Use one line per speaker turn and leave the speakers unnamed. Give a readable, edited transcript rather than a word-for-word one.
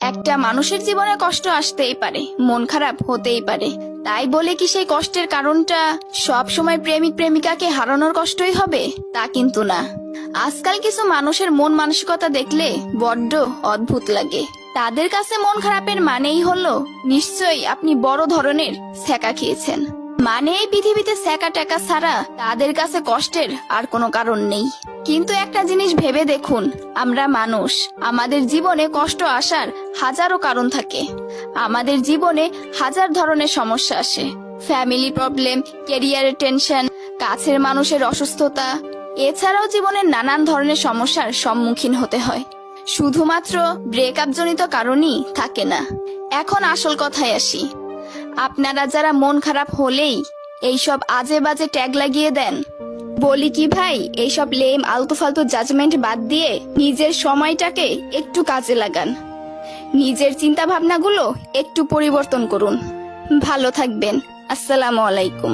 একটা মানুষের জীবনে কষ্ট আসতেই পারে, মন খারাপ হতেই পারে। তাই বলে কি সেই কষ্টের কারণটা সব সময় প্রেমিক প্রেমিকাকে হারানোর কষ্টই হবে? তা কিন্তু না। আজকাল কিছু মানুষের মন মানসিকতা দেখলে বড্ড অদ্ভুত লাগে। তাদের কাছে মন খারাপের মানেই হলো নিশ্চয়ই আপনি বড় ধরনের ছ্যাঁকা খেয়েছেন। মানে এই পৃথিবীতে ছ্যাঁকা টাকা ছাড়া তাদের কাছে কষ্টের আর কোনো কারণ নেই। কিন্তু একটা জিনিস ভেবে দেখুন, আমরা মানুষ, আমাদের জীবনে কষ্ট আসার হাজারো কারণ থাকে। আমাদের জীবনে হাজার ধরনের সমস্যা আসে। ফ্যামিলি প্রবলেম, ক্যারিয়ারের টেনশন, কাছের মানুষের অসুস্থতা, এছাড়াও জীবনের নানান ধরনের সমস্যার সম্মুখীন হতে হয়। শুধুমাত্র ব্রেকআপ জনিত কারণই থাকে না। এখন আসল কথায় আসি। আপনারা যারা মন খারাপ হলেই এইসব আজে বাজে ট্যাগ লাগিয়ে দেন, বলি কি ভাই, এইসব লেম আলতু ফালতু জাজমেন্ট বাদ দিয়ে নিজের সময়টাকে একটু কাজে লাগান। নিজের চিন্তা ভাবনাগুলো একটু পরিবর্তন করুন। ভালো থাকবেন। আসসালামু আলাইকুম।